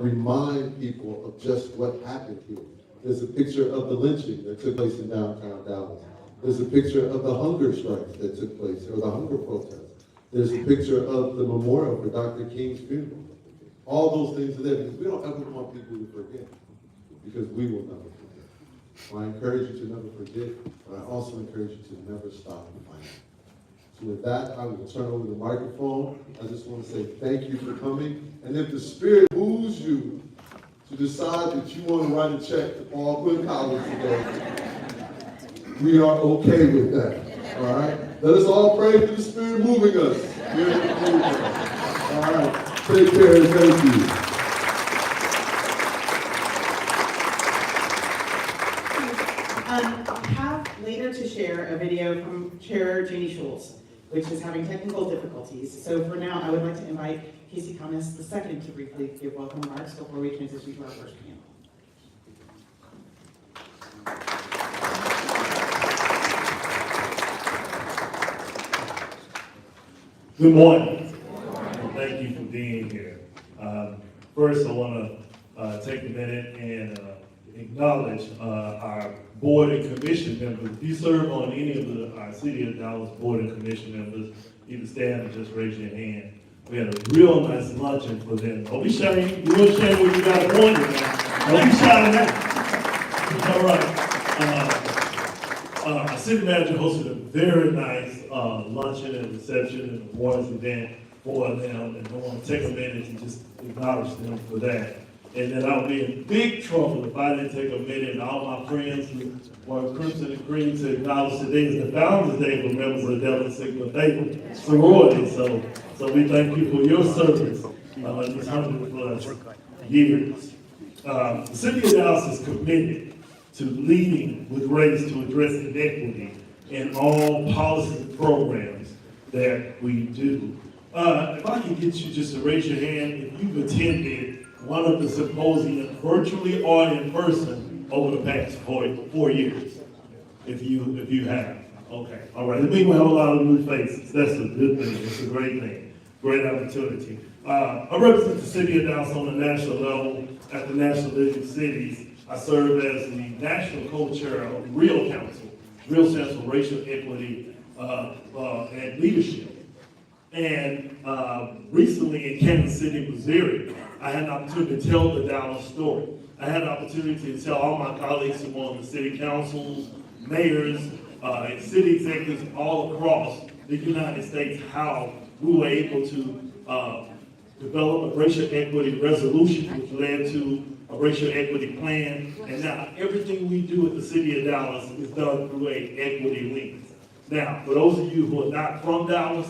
remind people of just what happened here. There's a picture of the lynching that took place in downtown Dallas. There's a picture of the hunger strikes that took place, or the hunger protests. There's a picture of the memorial for Dr. King's funeral. All those things are there because we don't ever want people to forget, because we will never forget. So I encourage you to never forget, but I also encourage you to never stop fighting. So with that, I will turn over the microphone. I just want to say thank you for coming. And if the Spirit moves you to decide that you want to write a check to Paul Quinn College today, we are okay with that. All right? Let us all pray for the Spirit moving us. All right. Take care and thank you. I have later to share a video from Chair Janie Schultz, which is having technical difficulties. So for now, I would like to invite Casey Thomas II to briefly give welcome remarks before we transition to our first panel. Good morning. Thank you for being here. First, I want to take a minute and acknowledge our board and commission members. If you serve on any of our City of Dallas board and commission members, either stand or just raise your hand. We had a real nice luncheon for them. Don't be shy. You won't share what you got appointed now. Don't be shy now. All right. Our city manager hosted a very nice luncheon and reception and awards event for them, and I want to take a minute to just acknowledge them for that. And then I would be in big trouble if I didn't take a minute, and all my friends who were Crimson and Green, to acknowledge today is the Founders Day for members of Delta Sigma Theta sorority. So we thank you for your service in these 100+ years. The City of Dallas is committed to leading with race to address inequity in all policies and programs that we do. If I can get you just to raise your hand if you've attended one of the symposiums virtually or in person over the past 4 years. If you have. Okay, all right. It means we have a lot of new faces. That's a good thing. It's a great thing. Great opportunity. I represent the City of Dallas on the national level at the National League of Cities. I serve as the national co-chair of REAL Council, Real Center for Racial Equity and Leadership. And recently in Kansas City, Missouri, I had an opportunity to tell the Dallas story. I had an opportunity to tell all my colleagues who were on the city councils, mayors, and city executives all across the United States how we were able to develop a racial equity resolution, which led to a racial equity plan, and now everything we do at the City of Dallas is done through a equity lens. Now, for those of you who are not from Dallas,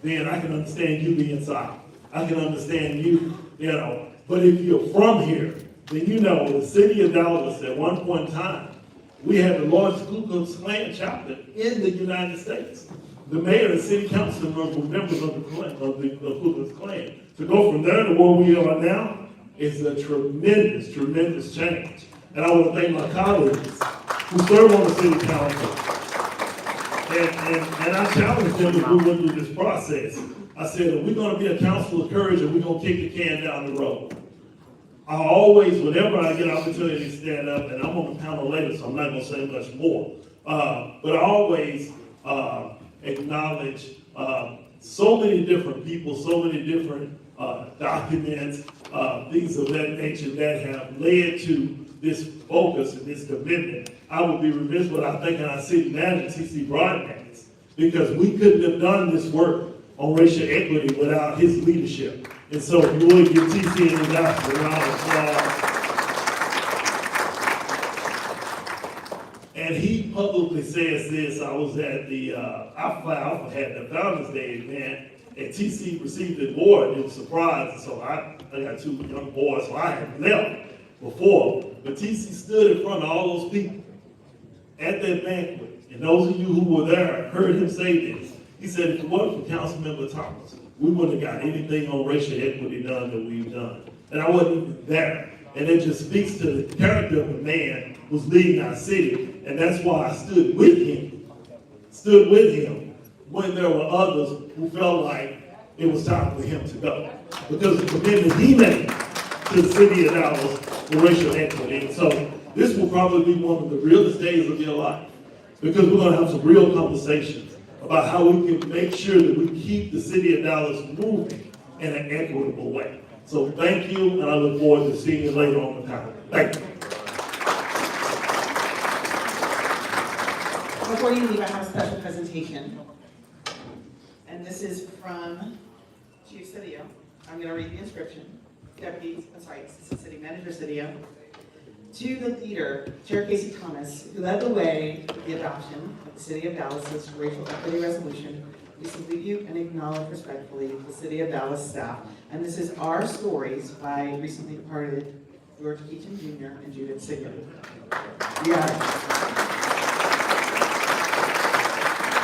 then I can understand you being silent. I can understand you, but if you're from here, then you know the City of Dallas at one point in time, we had the largest Ku Klux Klan chapter in the United States. The mayor and city council were members of the Ku Klux Klan. To go from there to where we are now is a tremendous, tremendous change. And I want to thank my colleagues who serve on the city council. And I challenged them as we went through this process. I said, if we're going to be a council of courage and we're going to kick the can down the road. I always, whenever I get an opportunity to stand up, and I'm on the panel later, so I'm not going to say much more, but I always acknowledge so many different people, so many different documents, things of that nature that have led to this focus and this commitment. I would be remiss without thanking our city manager, T.C. Broadcast, because we couldn't have done this work on racial equity without his leadership. And so if you would give T.C. and his guys a round of applause. And he publicly says this. I was at the Alpha had the Founders Day event, and TC received the award. It was a surprise. So I got 2 young boys, so I had left before. But TC stood in front of all those people at that banquet. And those of you who were there heard him say this. He said, if it wasn't for Councilmember Thomas, we wouldn't have got anything on racial equity done that we've done. And I wasn't even there. And it just speaks to the character of the man who's leading our city. And that's why I stood with him when there were others who felt like it was time for him to go. Because the commitment he made to the city of Dallas for racial equity. And so this will probably be one of the realest days of your life, because we're going to have some real conversations about how we can make sure that we keep the city of Dallas moving in an equitable way. So thank you, and I look forward to seeing you later on the panel. Thank you. Before you leave, I have a special presentation. And this is from Chief Cedillo. I'm going to read the inscription. Assistant City Manager Cedillo. To the leader, Chair Casey Thomas, who led the way with the adoption of the City of Dallas's racial equity resolution, we salute you and acknowledge respectfully the City of Dallas staff. And this is Our Stories by recently departed George Keaton Jr. and Judith Sigmund. Yeah.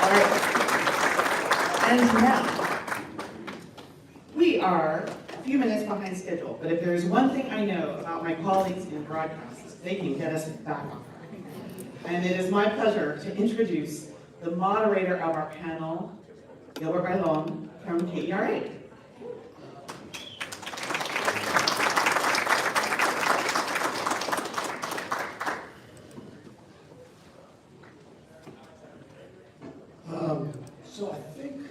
All right. And now, we are a few minutes behind schedule, but if there is one thing I know about my colleagues in broadcasts, they can get us back on track. And it is my pleasure to introduce the moderator of our panel, Gilbert Bailon from KERA. So I think,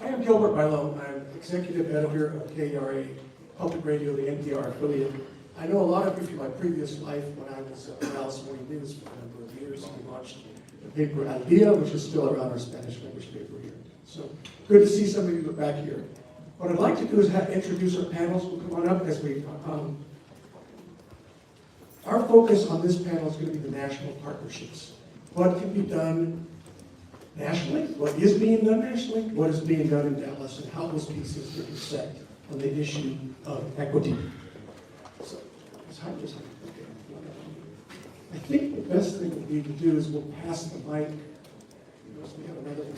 I am Gilbert Bailon. I'm executive editor of KERA, public radio, the NPR affiliate. I know a lot of you from my previous life when I was at Dallas Morning News for a number of years. We launched the paper Idea, which is still around, our Spanish language paper here. So good to see some of you back here. What I'd like to do is introduce our panels. We'll come on up as we, our focus on this panel is going to be the national partnerships. What can be done nationally, what is being done nationally, what is being done in Dallas, and how those pieces intersect on the issue of equity. So, I think the best thing we need to do is we'll pass the mic. We have another one.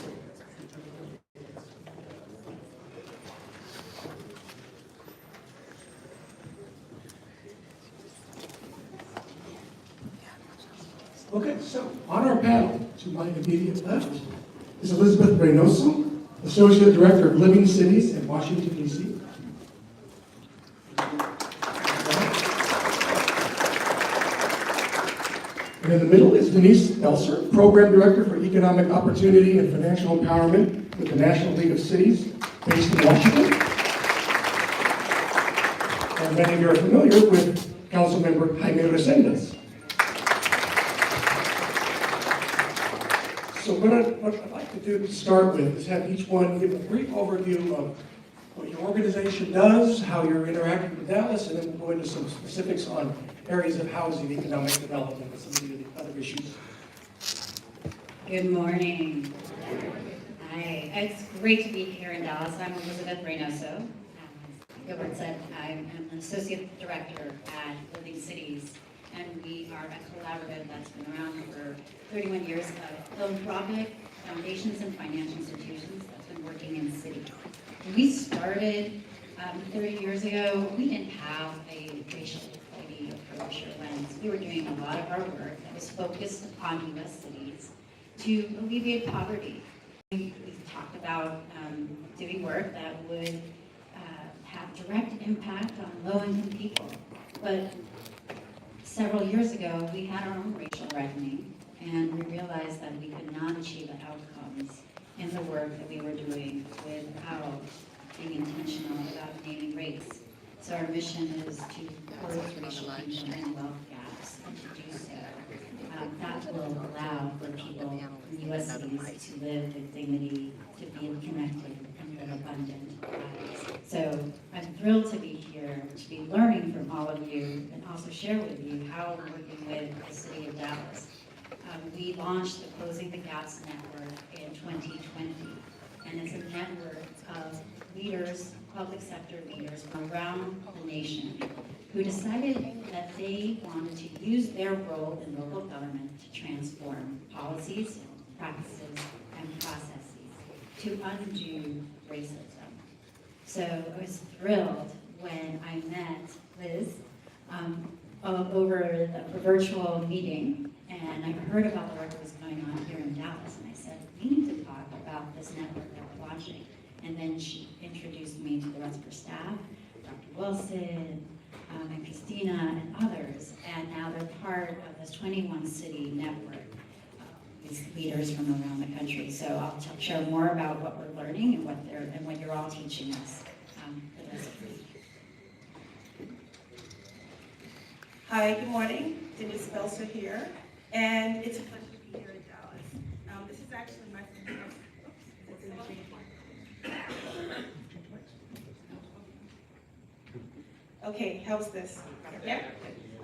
Okay, so on our panel, to my immediate left, is Elizabeth Reynoso, Associate Director of Living Cities in Washington, D.C. And in the middle is Denise Elser, Program Director for Economic Opportunity and Financial Empowerment with the National League of Cities, based in Washington. And many of you are familiar with Councilmember Jaime Resendez. So what I'd like to do to start with is have each one give a brief overview of what your organization does, how you're interacting with Dallas, and then we'll go into some specifics on areas of housing, economic development, and some of the other issues. Good morning. Hi, it's great to be here in Dallas. I'm Elizabeth Reynoso. As Gilbert said, I'm an Associate Director at Living Cities, and we are a collaborative that's been around for 31 years of philanthropic foundations and financial institutions that's been working in the city. When we started 30 years ago, we didn't have a racial equity approach or lens. We were doing a lot of our work that was focused on U.S. cities to alleviate poverty. We talked about doing work that would have direct impact on low-income people. But several years ago, we had our own racial reckoning, and we realized that we could not achieve the outcomes in the work that we were doing without being intentional about naming race. So our mission is to close racial tension and wealth gaps, and to do so, that will allow for people in U.S. cities to live with dignity, to be connected, and live abundant lives. So I'm thrilled to be here, to be learning from all of you, and also share with you how we're working with the City of Dallas. We launched the Closing the Gaps Network in 2020, and it's a network of leaders, public sector leaders from around the nation who decided that they wanted to use their role in local government to transform policies, practices, and processes to undo racism. So I was thrilled when I met Liz over the virtual meeting, and I heard about the work that was going on here in Dallas, and I said, we need to talk about this network that we're launching. And then she introduced me to the rest of her staff, Dr. Wilson, and Christina and others, and now they're part of this 21-city network of these leaders from around the country. So I'll share more about what we're learning and what you're all teaching us for this week. Hi, good morning. Denise Belser here, and it's a pleasure to be here in Dallas. This is actually my first. Okay, how's this? Yeah?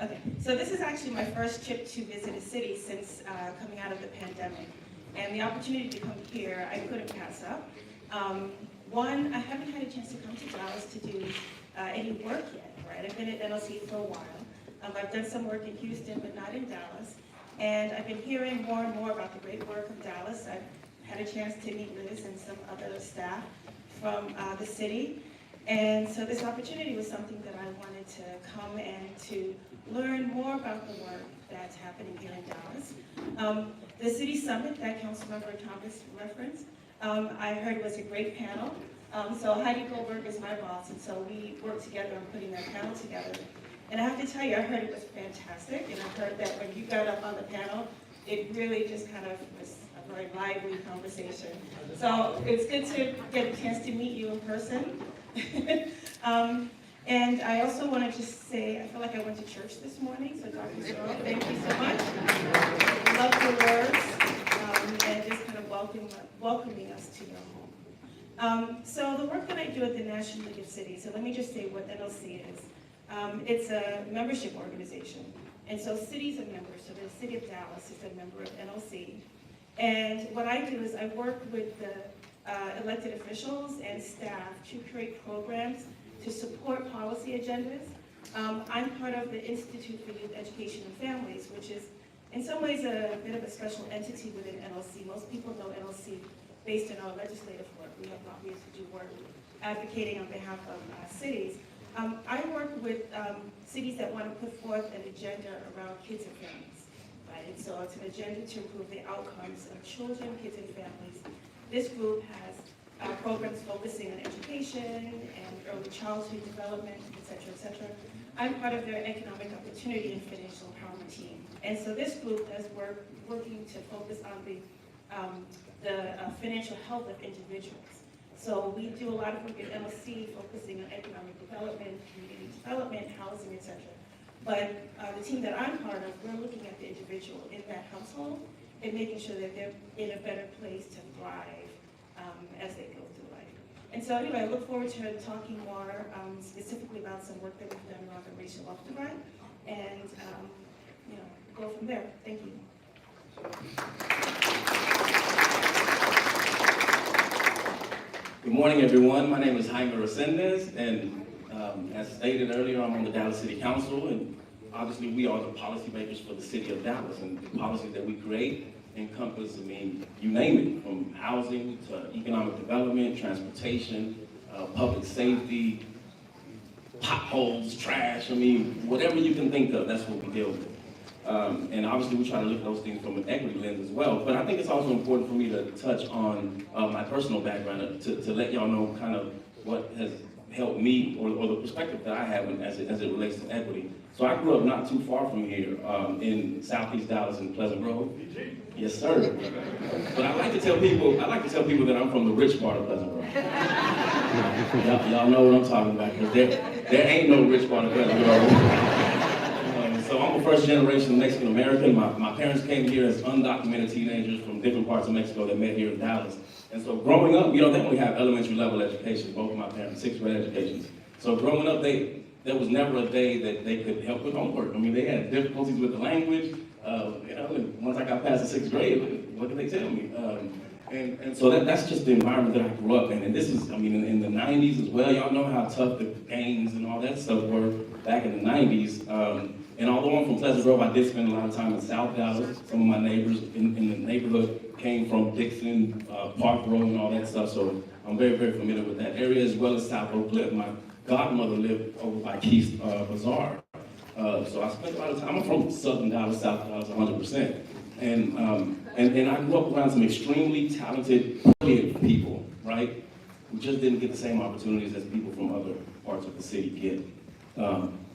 Okay, so this is actually my first trip to visit a city since coming out of the pandemic. And the opportunity to come here, I couldn't pass up. One, I haven't had a chance to come to Dallas to do any work yet, right? I've been at NLC for a while. I've done some work in Houston, but not in Dallas. And I've been hearing more and more about the great work of Dallas. I've had a chance to meet Liz and some other staff from the city. And so this opportunity was something that I wanted to come and to learn more about the work that's happening here in Dallas. The city summit that Councilmember Thomas referenced, I heard was a great panel. So Heidi Goldberg is my boss, and so we worked together on putting that panel together. And I have to tell you, I heard it was fantastic, and I heard that when you got up on the panel, it really just kind of was a very lively conversation. So it's good to get a chance to meet you in person. And I also want to just say, I feel like I went to church this morning, so Dr. Sorrell, thank you so much. Love the words, and just kind of welcoming us to your home. So the work that I do at the National League of Cities, so let me just say what NLC is. It's a membership organization, and so cities are members, so the city of Dallas is a member of NLC. And what I do is I work with the elected officials and staff to create programs to support policy agendas. I'm part of the Institute for Youth Education and Families, which is in some ways a bit of a special entity within NLC. Most people know NLC based on our legislative work. We have lobbyists who do work advocating on behalf of cities. I work with cities that want to put forth an agenda around kids and families, right? And so it's an agenda to improve the outcomes of children, kids, and families. This group has programs focusing on education and early childhood development, et cetera, et cetera. I'm part of their economic opportunity and financial empowerment team. And so this group does working to focus on the financial health of individuals. So we do a lot of work at NLC focusing on economic development, community development, housing, et cetera. But the team that I'm part of, we're looking at the individual in that household and making sure that they're in a better place to thrive as they go through life. And so anyway, I look forward to talking more specifically about some work that we've done around the racial wealth divide and go from there. Thank you. Good morning, everyone. My name is Jaime Resendez, and as stated earlier, I'm on the Dallas City Council, and obviously we are the policymakers for the city of Dallas, and the policies that we create encompass, you name it, from housing to economic development, transportation, public safety, potholes, trash, whatever you can think of, that's what we deal with. And obviously we try to look at those things from an equity lens as well. But I think it's also important for me to touch on my personal background to let y'all know kind of what has helped me or the perspective that I have as it relates to equity. So I grew up not too far from here in Southeast Dallas in Pleasant Grove. Yes, sir. But I like to tell people that I'm from the rich part of Pleasant Grove. Y'all know what I'm talking about, because there ain't no rich part of Pleasant Grove. So I'm a first generation Mexican American. My parents came here as undocumented teenagers from different parts of Mexico that met here in Dallas. And so growing up, they only have elementary level education, both of my parents, 6th grade educations. So growing up, there was never a day that they could help with homework. They had difficulties with the language. And once I got past the 6th grade, what did they tell me? And so that's just the environment that I grew up in. And this is, in the 90s as well, y'all know how tough the gangs and all that stuff were back in the 90s. And although I'm from Pleasant Grove, I did spend a lot of time in South Dallas. Some of my neighbors in the neighborhood came from Dixon, Park Road and all that stuff. So I'm very, very familiar with that area, as well as South Oak Cliff. My godmother lived over by Keith's Bazaar. So I spent a lot of time. I'm from Southern Dallas, South Dallas, 100%. And I grew up around some extremely talented, brilliant people, right? Who just didn't get the same opportunities as people from other parts of the city get.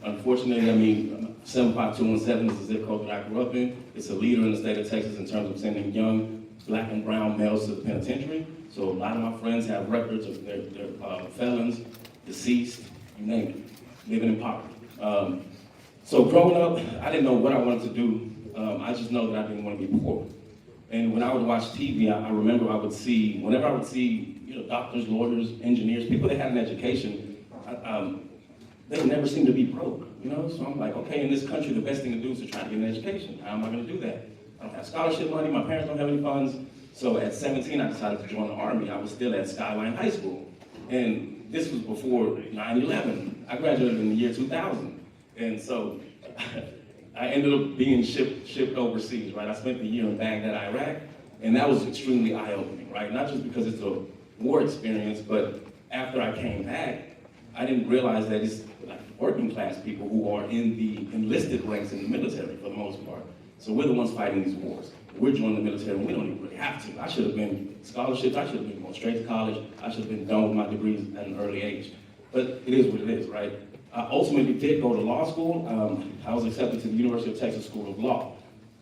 Unfortunately, I mean, 75217 is the zip code that I grew up in. It's a leader in the state of Texas in terms of sending young black and brown males to the penitentiary. So a lot of my friends have records of their felons, deceased, you name it, living in poverty. So growing up, I didn't know what I wanted to do. I just know that I didn't want to be poor. And when I would watch TV, I remember whenever I would see, doctors, lawyers, engineers, people that had an education, they never seemed to be broke, So I'm like, okay, in this country, the best thing to do is to try to get an education. How am I going to do that? I don't have scholarship money. My parents don't have any funds. So at 17, I decided to join the Army. I was still at Skyline High School. And this was before 9/11. I graduated in the year 2000. And so I ended up being shipped overseas, right? I spent the year in Baghdad, Iraq, and that was extremely eye-opening, right? Not just because it's a war experience, but after I came back, I didn't realize that it's like working class people who are in the enlisted ranks in the military for the most part. So we're the ones fighting these wars. We're joining the military and we don't even really have to. I should have been scholarships, I should have been going straight to college, I should have been done with my degrees at an early age. But it is what it is, right? I ultimately did go to law school. I was accepted to the University of Texas School of Law.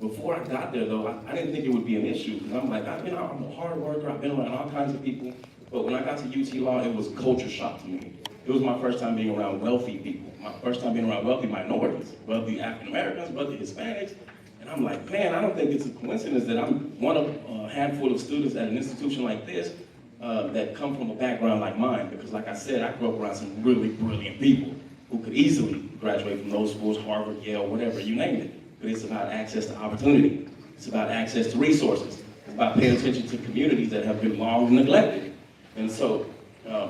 Before I got there though, I didn't think it would be an issue because I'm like, I'm a hard worker, I've been around all kinds of people. But when I got to UT Law, it was culture shock to me. It was my first time being around wealthy people, my first time being around wealthy minorities, wealthy African Americans, wealthy Hispanics. And I'm like, man, I don't think it's a coincidence that I'm one of a handful of students at an institution like this that come from a background like mine. Because like I said, I grew up around some really brilliant people who could easily graduate from those schools, Harvard, Yale, whatever, you name it. But it's about access to opportunity. It's about access to resources. It's about paying attention to communities that have been long neglected. And so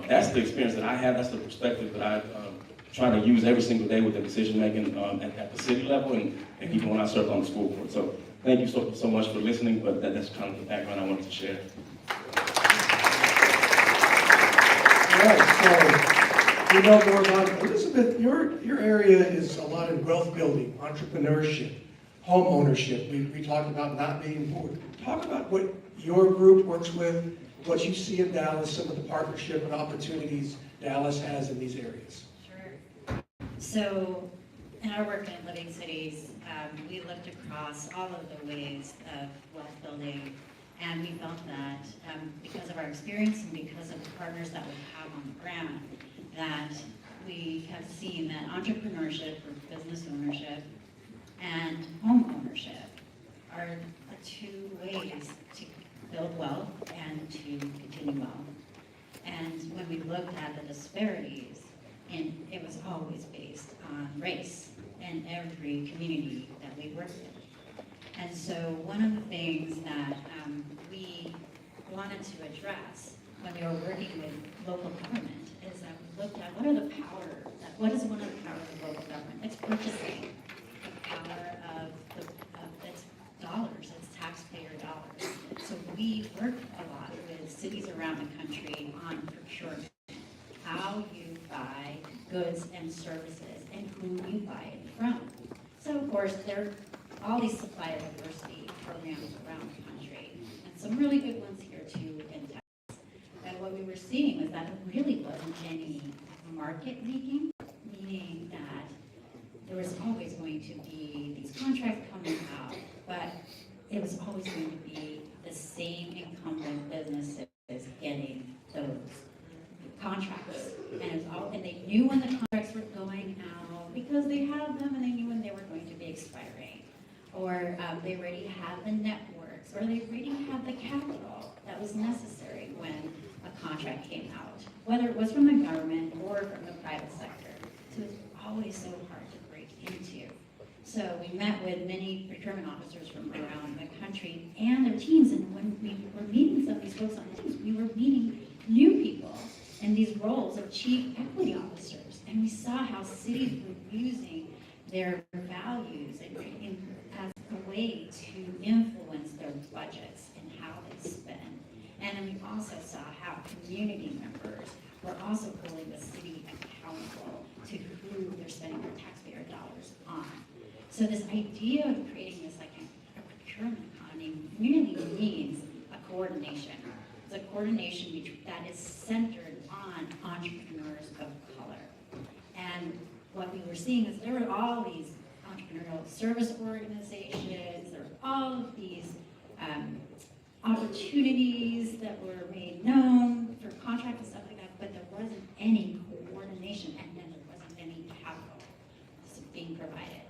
that's the experience that I have. That's the perspective that I try to use every single day with the decision making at the city level and even when I serve on the school board. So thank you so much for listening, but that's kind of the background I wanted to share. All right, so we know more about Elizabeth. Your area is a lot in wealth building, entrepreneurship, home ownership. We talked about not being poor. Talk about what your group works with, what you see in Dallas, some of the partnership and opportunities Dallas has in these areas. Sure. So in our work in Living Cities, we looked across all of the ways of wealth building, and we felt that because of our experience and because of the partners that we have on the ground, that we have seen that entrepreneurship or business ownership and home ownership are the two ways to build wealth and to continue wealth. And when we looked at the disparities, and it was always based on race in every community that we worked with. And so one of the things that we wanted to address when we were working with local government is that we looked at what is one of the powers of local government? It's purchasing. The power of its dollars, its taxpayer dollars. So we work a lot with cities around the country on procurement. How you buy goods and services and who you buy it from. So of course, there are all these supplier diversity programs around the country, and some really good ones here too in Texas. And what we were seeing was that there really wasn't any market making, meaning that there was always going to be these contracts coming out, but it was always going to be the same incumbent businesses getting those contracts. And they knew when the contracts were going out because they had them and they knew when they were going to be expiring. Or they already had the networks, or they already had the capital that was necessary when a contract came out, whether it was from the government or from the private sector. So it's always so hard to break into. So we met with many procurement officers from around the country and their teams, and when we were meeting some of these folks on the teams, we were meeting new people in these roles of chief equity officers, and we saw how cities were using their values as a way to influence their budgets and how they spend. And then we also saw how community members were also holding the city accountable to who they're spending their taxpayer dollars on. So this idea of creating this like a procurement economy really means a coordination. It's a coordination that is centered on entrepreneurs of color. And what we were seeing is there were all these entrepreneurial service organizations, there were all of these opportunities that were made known for contract and stuff like that, but there wasn't any coordination, and then there wasn't any capital being provided.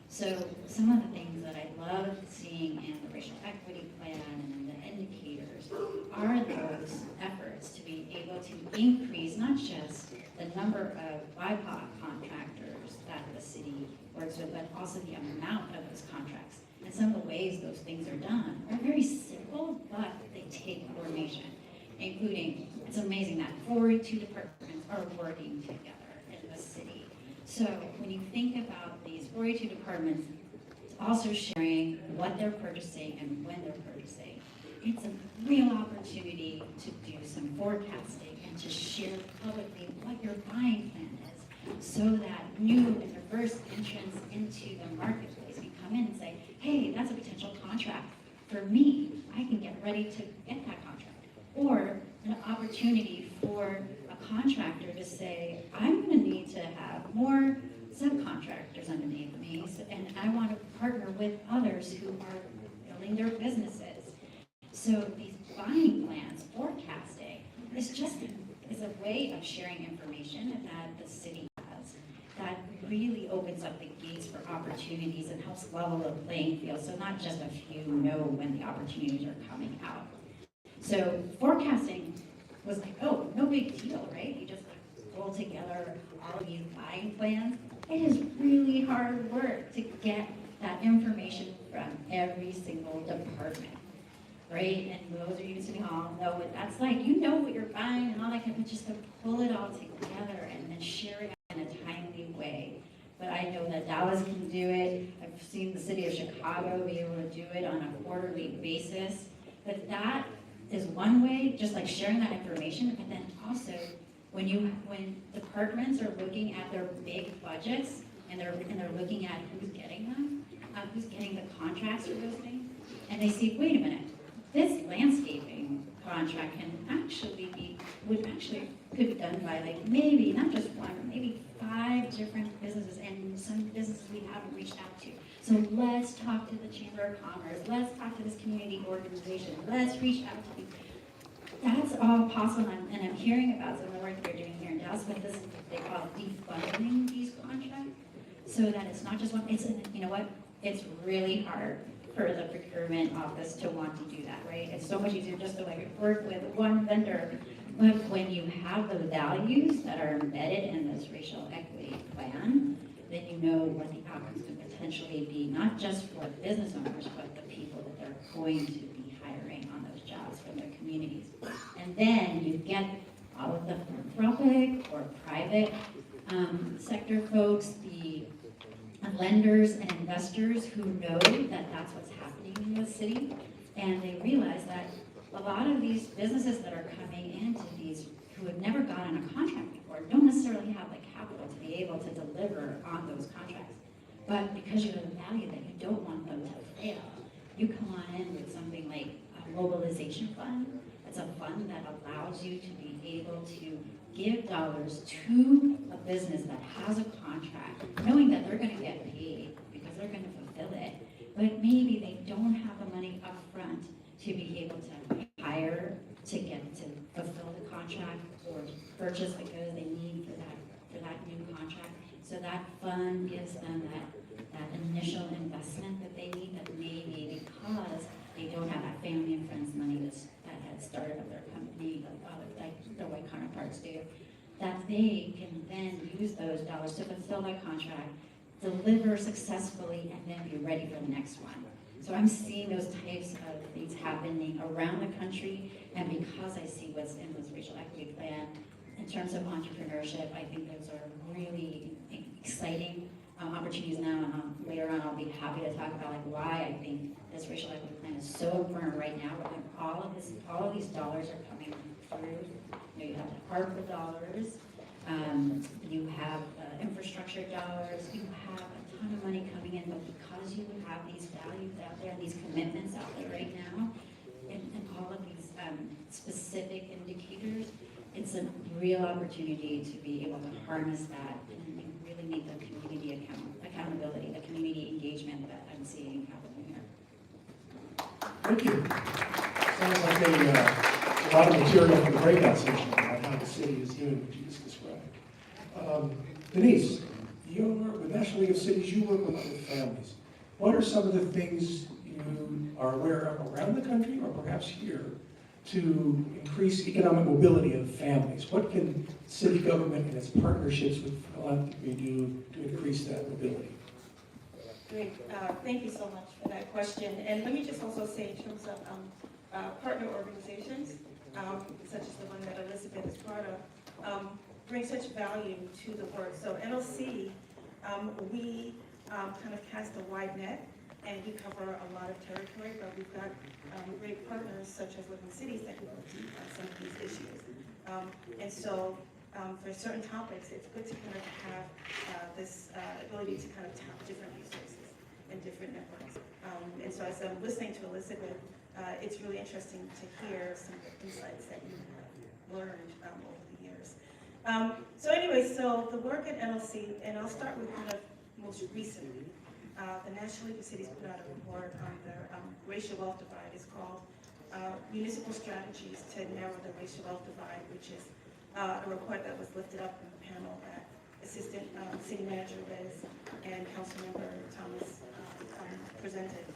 So some of the things that I love seeing in the racial equity plan and the indicators are those efforts to be able to increase not just the number of BIPOC contractors that the city works with, but also the amount of those contracts. And some of the ways those things are done are very simple, but they take coordination, including, it's amazing that 42 departments are working together in the city. So when you think about these 42 departments also sharing what they're purchasing and when they're purchasing, it's a real opportunity to do some forecasting and to share publicly what your buying plan is, so that new and diverse entrants into the marketplace can come in and say, hey, that's a potential contract for me. I can get ready to get that contract. Or an opportunity for a contractor to say, I'm going to need to have more subcontractors underneath me, and I want to partner with others who are building their businesses. So these buying plans, forecasting, is a way of sharing information that the city has that really opens up the gates for opportunities and helps level the playing field, so not just a few know when the opportunities are coming out. So forecasting was like, oh, no big deal, right? You just pull together all these buying plans. It is really hard work to get that information from every single department, right? And those of you in City Hall know what that's like. You know what you're buying and all that, but just to pull it all together and then share it in a timely way. But I know that Dallas can do it. I've seen the city of Chicago be able to do it on a quarterly basis. But that is one way, just like sharing that information, but then also when departments are looking at their big budgets and they're looking at who's getting them, who's getting the contracts for those things, and they see, wait a minute, this landscaping contract could be done by like maybe not just one, maybe 5 different businesses, and some businesses we haven't reached out to. So let's talk to the Chamber of Commerce, let's talk to this community organization, let's reach out to people. That's all possible, and I'm hearing about some of the work they're doing here in Dallas with this, they call it defunding these contracts, so that it's not just one, you know what, it's really hard for the procurement office to want to do that, right? It's so much easier just to like work with one vendor, but when you have the values that are embedded in this racial equity plan, then you know what the outcomes could potentially be, not just for business owners, but the people that they're going to be hiring on those jobs from their communities. And then you get all of the philanthropic or private sector folks, the lenders and investors who know that that's what's happening in the city, and they realize that a lot of these businesses that are coming into these who have never gotten a contract before don't necessarily have the capital to be able to deliver on those contracts. But because you have a value that you don't want them to fail, you come on in with something like a mobilization fund. It's a fund that allows you to be able to give dollars to a business that has a contract, knowing that they're going to get paid because they're going to fulfill it, but maybe they don't have the money up front to be able to hire to get to fulfill the contract or purchase the goods they need for that new contract. So that fund gives them that initial investment that they need, that maybe because they don't have that family and friends money that had started up their company, like their white counterparts do, that they can then use those dollars to fulfill that contract, deliver successfully, and then be ready for the next one. So I'm seeing those types of things happening around the country, and because I see what's in this racial equity plan, in terms of entrepreneurship, I think those are really exciting opportunities now, and later on I'll be happy to talk about like why I think this racial equity plan is so important right now, when all of these dollars are coming through. You have the ARPA dollars, you have infrastructure dollars, you have a ton of money coming in, but because you have these values out there, these commitments out there right now, and all of these specific indicators, it's a real opportunity to be able to harness that and really need the community accountability, the community engagement that I'm seeing happening here. Thank you. Sounds like a lot of material for the breakout session about how the city is doing what you just described. Denise, with National League of Cities, you work with families. What are some of the things you are aware of around the country or perhaps here to increase economic mobility of families? What can city government and its partnerships with philanthropy do to increase that mobility? Great, thank you so much for that question. And let me just also say in terms of partner organizations, such as the one that Elizabeth is part of, bring such value to the work. So NLC, we kind of cast a wide net, and we cover a lot of territory, but we've got great partners such as Living Cities that can work on some of these issues. And so for certain topics, it's good to kind of have this ability to kind of tap different resources and different networks. And so as I'm listening to Elizabeth, it's really interesting to hear some of the insights that you have learned over the years. So anyway, so the work at NLC, and I'll start with kind of most recently. The National League of Cities put out a report on their racial wealth divide. It's called Municipal Strategies to Narrow the Racial Wealth Divide, which is a report that was lifted up in the panel that Assistant City Manager Liz and Councilmember Thomas presented.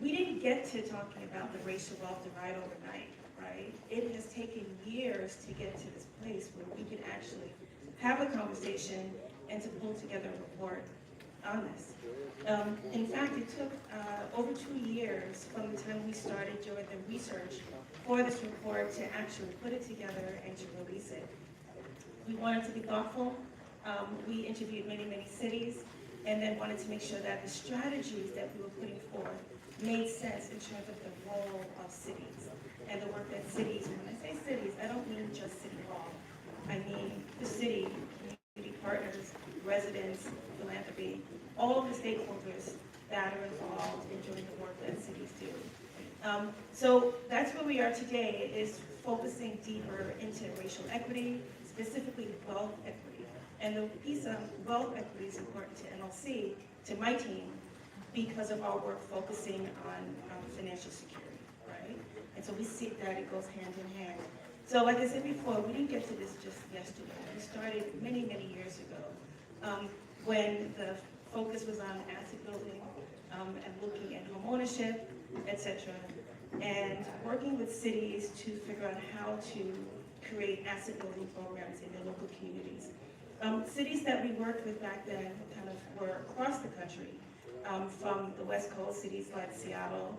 We didn't get to talking about the racial wealth divide overnight, right? It has taken years to get to this place where we can actually have a conversation and to pull together a report on this. In fact, it took over 2 years from the time we started doing the research for this report to actually put it together and to release it. We wanted to be thoughtful. We interviewed many, many cities, and then wanted to make sure that the strategies that we were putting forth made sense in terms of the role of cities and the work that cities, and when I say cities, I don't mean just City Hall. I mean the city, community partners, residents, philanthropy, all of the stakeholders that are involved in doing the work that cities do. So that's where we are today, is focusing deeper into racial equity, specifically wealth equity. And the piece of wealth equity is important to NLC, to my team, because of our work focusing on financial security, right? And so we see that it goes hand in hand. So like I said before, we didn't get to this just yesterday. We started many, many years ago when the focus was on asset building and looking at home ownership, etc., and working with cities to figure out how to create asset building programs in their local communities. Cities that we worked with back then kind of were across the country, from the West Coast, cities like Seattle,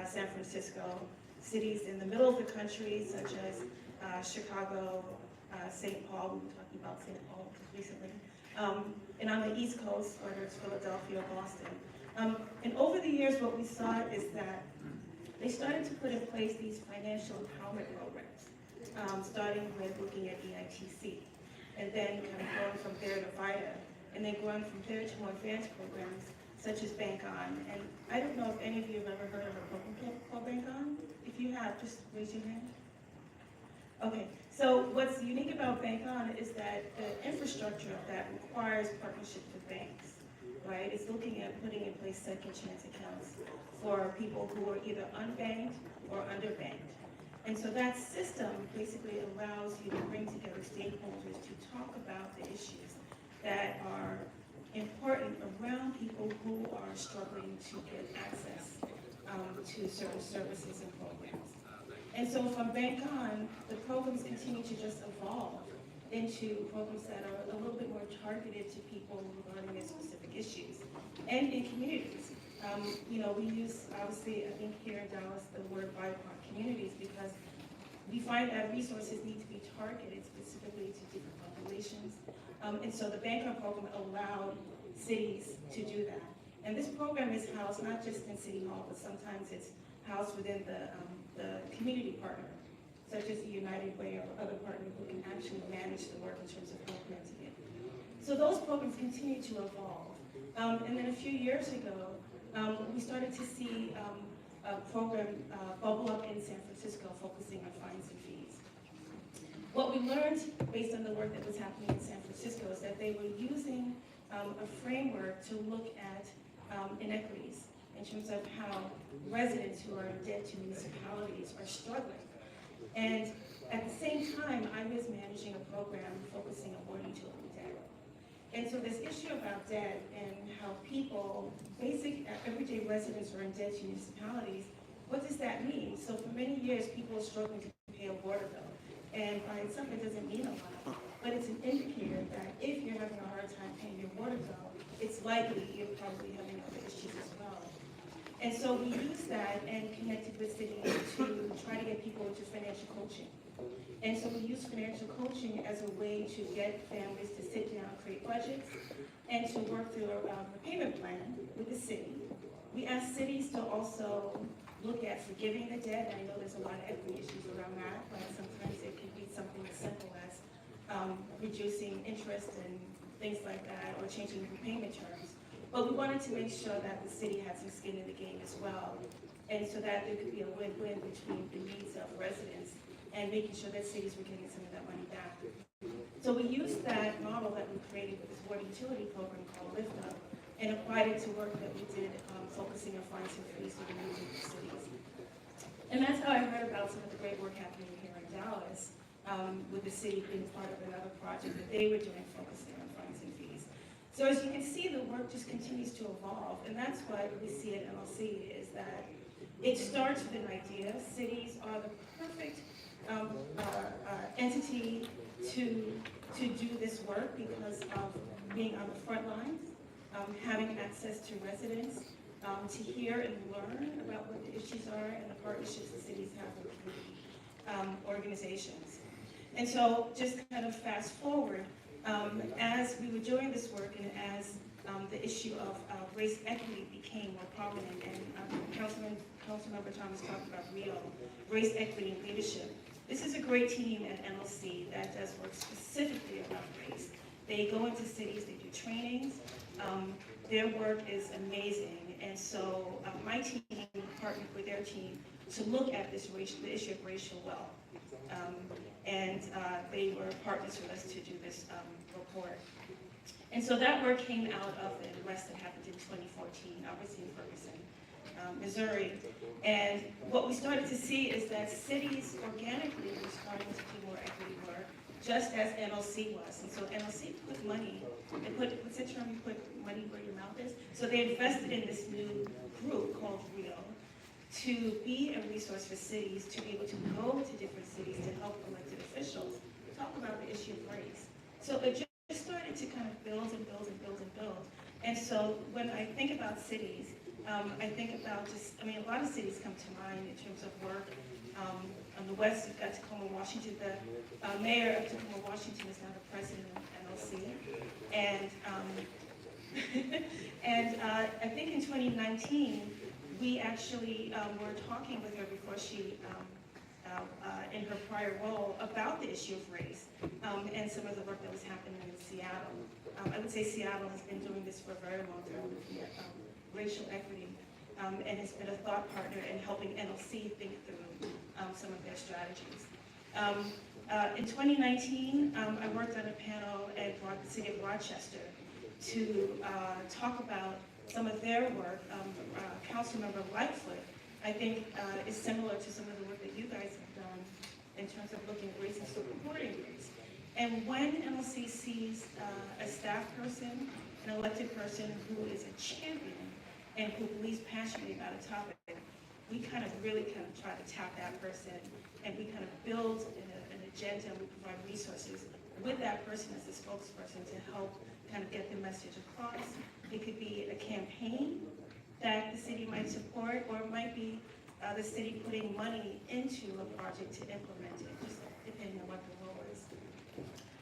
San Francisco, cities in the middle of the country such as Chicago, St. Paul. We were talking about St. Paul recently. And on the East Coast, whether it's Philadelphia or Boston. And over the years, what we saw is that they started to put in place these financial empowerment programs, starting with looking at EITC, and then kind of going from there to VITA, and then going from there to more advanced programs such as Bank On. And I don't know if any of you have ever heard of a program called Bank On. If you have, just raise your hand. Okay, so what's unique about Bank On is that the infrastructure of that requires partnership with banks, right? It's looking at putting in place second chance accounts for people who are either unbanked or underbanked. And so that system basically allows you to bring together stakeholders to talk about the issues that are important around people who are struggling to get access to certain services and programs. And so from Bank On, the programs continue to just evolve into programs that are a little bit more targeted to people regarding their specific issues and in communities. We use, obviously, I think here in Dallas, the word BIPOC communities, because we find that resources need to be targeted specifically to different populations. And so the Bank On program allowed cities to do that. And this program is housed not just in City Hall, but sometimes it's housed within the community partner, such as the United Way or other partners who can actually manage the work in terms of implementing it. So those programs continue to evolve. And then a few years ago, we started to see a program bubble up in San Francisco focusing on fines and fees. What we learned based on the work that was happening in San Francisco is that they were using a framework to look at inequities in terms of how residents who are in debt to municipalities are struggling. And at the same time, I was managing a program focusing on water utility debt. And so this issue about debt and how people, basic everyday residents are in debt to municipalities, what does that mean? So for many years, people are struggling to pay a water bill. And by itself, it doesn't mean a lot, but it's an indicator that if you're having a hard time paying your water bill, it's likely you're probably having other issues as well. And so we used that and connected with cities to try to get people into financial coaching. And so we use financial coaching as a way to get families to sit down, create budgets, and to work through a repayment plan with the city. We ask cities to also look at forgiving the debt. I know there's a lot of equity issues around that, but sometimes it can be something as simple as reducing interest and things like that, or changing repayment terms. But we wanted to make sure that the city had some skin in the game as well, and so that there could be a win-win between the needs of residents and making sure that cities were getting some of that money back. So we used that model that we created with this water utility program called Lift Up and applied it to work that we did focusing on fines and fees for the needs of the cities. And that's how I heard about some of the great work happening here in Dallas, with the city being part of another project that they were doing focusing on fines and fees. So as you can see, the work just continues to evolve, and that's what we see at MLC, is that it starts with an idea. Cities are the perfect entity to do this work because of being on the front lines, having access to residents, to hear and learn about what the issues are and the partnerships the cities have with community organizations. And so just kind of fast forward, as we were doing this work and as the issue of race equity became more prominent, and Councilmember Thomas talked about REAL, race equity and leadership. This is a great team at MLC that does work specifically about race. They go into cities, they do trainings. Their work is amazing, and so my team partnered with their team to look at this the issue of racial wealth, and they were partners with us to do this report. And so that work came out of the arrest that happened in 2014, obviously in Ferguson, Missouri. And what we started to see is that cities organically were starting to do more equity work, just as NLC was. And so NLC put money, what's the term, you put money where your mouth is? So they invested in this new group called REAL to be a resource for cities to be able to go to different cities to help elected officials talk about the issue of race. So it just started to kind of build and build and build and build. And so when I think about cities, I think about a lot of cities come to mind in terms of work. On the west, you've got Tacoma, Washington. The mayor of Tacoma, Washington is now the president of NLC. And, I think in 2019, we actually were talking with her before she, in her prior role, about the issue of race and some of the work that was happening in Seattle. I would say Seattle has been doing this for a very long time with racial equity, and has been a thought partner in helping NLC think through some of their strategies. In 2019, I worked on a panel at the city of Rochester to talk about some of their work. Councilmember Lightfoot, I think, is similar to some of the work that you guys have done in terms of looking at race and supporting race. And when NLC sees a staff person, an elected person who is a champion and who believes passionately about a topic, we really try to tap that person, and we kind of build an agenda, and we provide resources with that person as a spokesperson to help kind of get the message across. It could be a campaign that the city might support, or it might be the city putting money into a project to implement it, just depending on what the role is.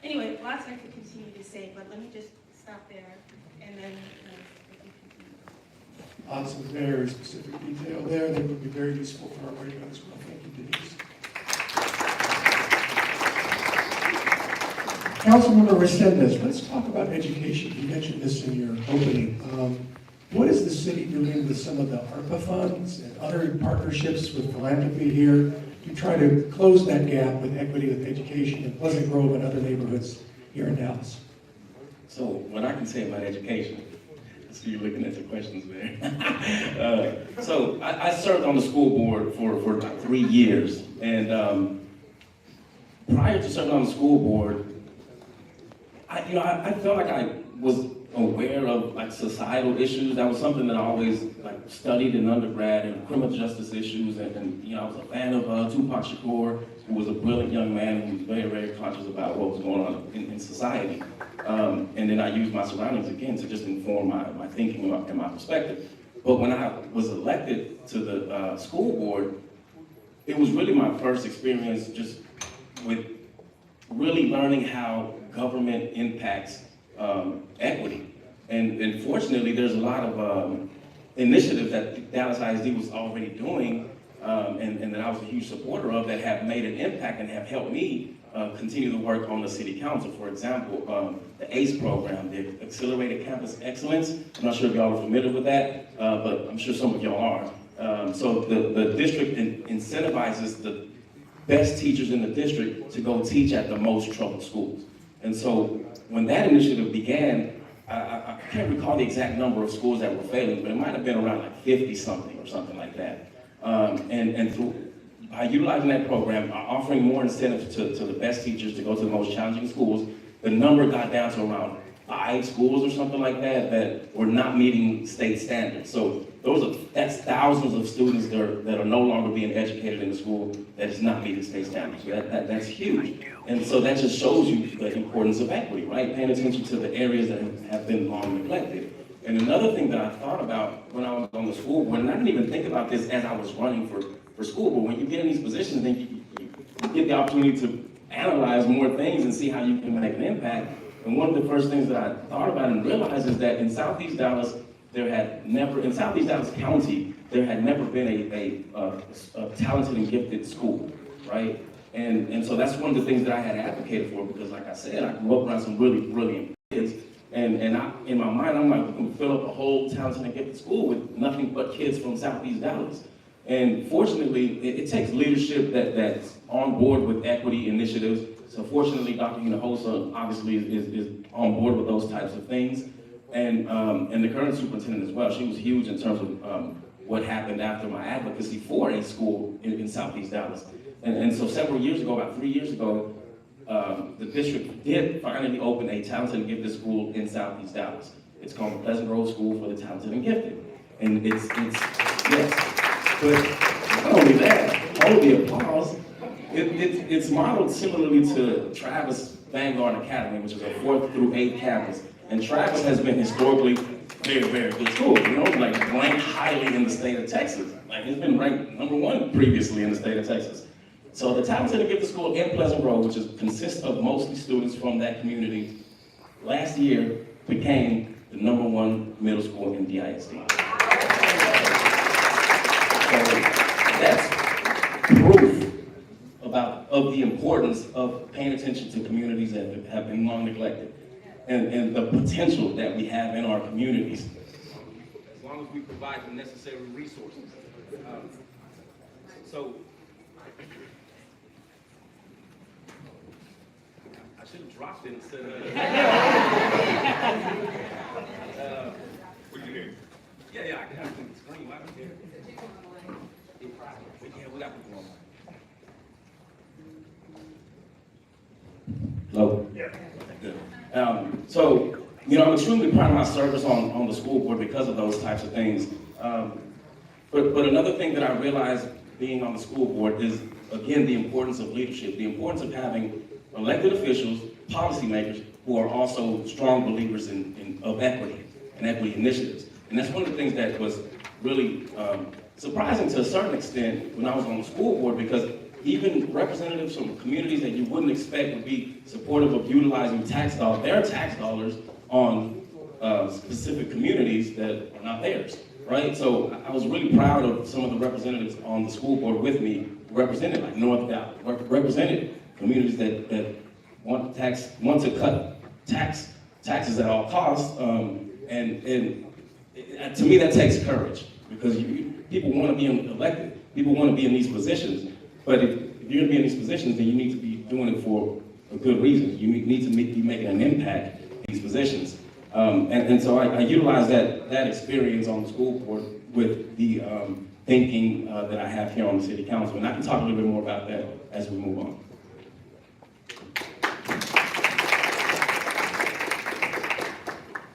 Anyway, lots I could continue to say, but let me just stop there, and then Lots of very specific detail there that would be very useful for our radio as well. Thank you, Denise. Councilmember Resendez, let's talk about education. You mentioned this in your opening. What is the city doing with some of the ARPA funds and other partnerships with philanthropy here to try to close that gap with equity with education in Pleasant Grove and other neighborhoods here in Dallas? So what I can say about education, I see you looking at the questions there. So I served on the school board for like 3 years, and prior to serving on the school board, I felt like I was aware of like societal issues. That was something that I always like studied in undergrad, and criminal justice issues, and I was a fan of Tupac Shakur, who was a brilliant young man who was very, very conscious about what was going on in society. And then I used my surroundings again to just inform my thinking and my perspective. But when I was elected to the school board, it was really my first experience just with really learning how government impacts equity. And fortunately, there's a lot of initiatives that Dallas ISD was already doing and that I was a huge supporter of that have made an impact and have helped me continue to work on the city council. For example, the ACE program, the Accelerated Campus Excellence. I'm not sure if y'all are familiar with that, but I'm sure some of y'all are. So the district incentivizes the best teachers in the district to go teach at the most troubled schools. And so when that initiative began, I can't recall the exact number of schools that were failing, but it might have been around like 50 something or something like that. And through, by utilizing that program, offering more incentives to the best teachers to go to the most challenging schools, the number got down to around 5 schools or something like that were not meeting state standards. So that's thousands of students that are no longer being educated in the school that is not meeting state standards. So that's huge. And so that just shows you the importance of equity, right? Paying attention to the areas that have been long neglected. And another thing that I thought about when I was on the school board, and I didn't even think about this as I was running for school board, when you get in these positions, then you get the opportunity to analyze more things and see how you can make an impact. And one of the first things that I thought about and realized is that in Southeast Dallas, in Southeast Dallas County, there had never been a talented and gifted school, right? And so that's one of the things that I had advocated for, because like I said, I grew up around some really brilliant kids. And in my mind, I'm like, we can fill up a whole talented and gifted school with nothing but kids from Southeast Dallas. And fortunately, it takes leadership that's on board with equity initiatives. So fortunately, Dr. Hinojosa obviously is on board with those types of things. And the current superintendent as well, she was huge in terms of what happened after my advocacy for a school in Southeast Dallas. And so several years ago, about 3 years ago, the district did finally open a talented and gifted school in Southeast Dallas. It's called the Pleasant Grove School for the Talented and Gifted. And it's yes. But not only that, all the applause, it's modeled similarly to Travis Vanguard Academy, which is a 4th through 8th campus. And Travis has been historically very, very good school, like ranked highly in the state of Texas. Like it's been ranked #1 previously in the state of Texas. So the Talented and Gifted School in Pleasant Grove, which consists of mostly students from that community, last year became the #1 middle school in DISD. So that's proof of the importance of paying attention to communities that have been long neglected and the potential that we have in our communities. As long as we provide the necessary resources. So I should have dropped it instead of. What you hear? Yeah, I can scream. I don't care. Yeah, we got people online. Hello? Yeah. Good. So, I'm extremely proud of my service on the school board because of those types of things. But another thing that I realized being on the school board is, again, the importance of leadership, the importance of having elected officials, policymakers, who are also strong believers of equity and equity initiatives. And that's one of the things that was really surprising to a certain extent when I was on the school board, because even representatives from communities that you wouldn't expect would be supportive of utilizing their tax dollars on specific communities that are not theirs, right? So I was really proud of some of the representatives on the school board with me who represented like North Dallas, represented communities that want to cut taxes at all costs, and to me that takes courage, because people want to be elected, people want to be in these positions, But if you're gonna be in these positions, then you need to be doing it for a good reason. You need to be making an impact in these positions. And so I utilize that experience on the school board with the thinking that I have here on the city council. And I can talk a little bit more about that as we move on.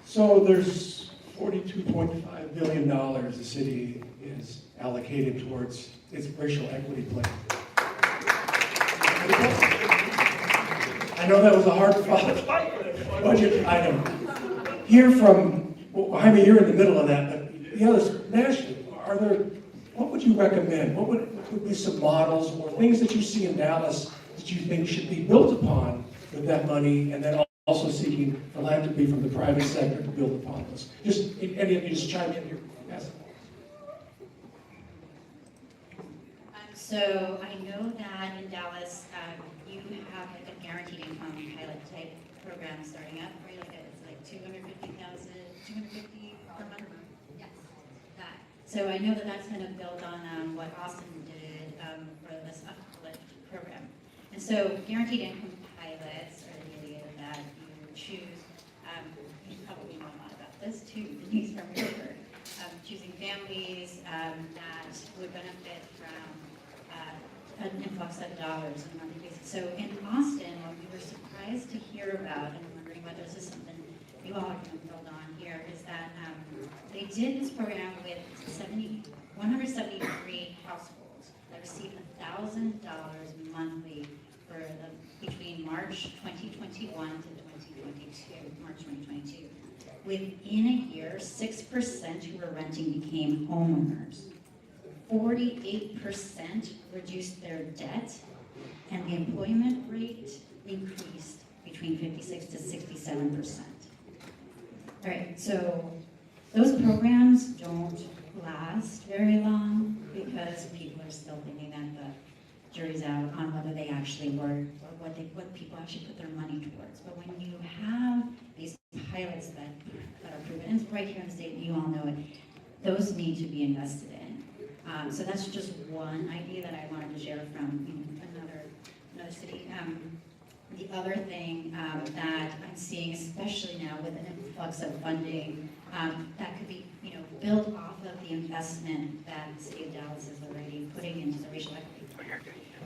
So there's $42.5 billion the city is allocated towards its racial equity plan. I know that was a hard fought budget item. Here from, well, Jaime, you're in the middle of that, but the others, nationally, what would you recommend? What would be some models or things that you see in Dallas that you think should be built upon with that money, and then also seeking philanthropy from the private sector to build upon this? Just, any of you just chime in here. Yes. So I know that in Dallas, you have like a guaranteed income pilot type program starting up, where it's like 250,000, 250 per month. Yes, that. So I know that that's going to build on what Austin did for this uplift program. And so guaranteed income pilots are the idea that you choose, you probably know a lot about this too, Denise from River, choosing families that would benefit from an influx of dollars on a monthly basis. So in Austin, what we were surprised to hear about, and wondering whether this is something you all can build on here, is that they did this program with 173 households that received $1,000 monthly for between March 2021 to 2022, March 2022. Within a year, 6% who were renting became homeowners. 48% reduced their debt, and the employment rate increased between 56 to 67%. All right, so those programs don't last very long because people are still thinking that the jury's out on whether they actually work or what people actually put their money towards. But when you have these pilots that are proven, and it's right here in the state, you all know it, those need to be invested in. So that's just one idea that I wanted to share from another city. The other thing that I'm seeing, especially now with an influx of funding, that could be built off of the investment that the city of Dallas is already putting into the racial equity,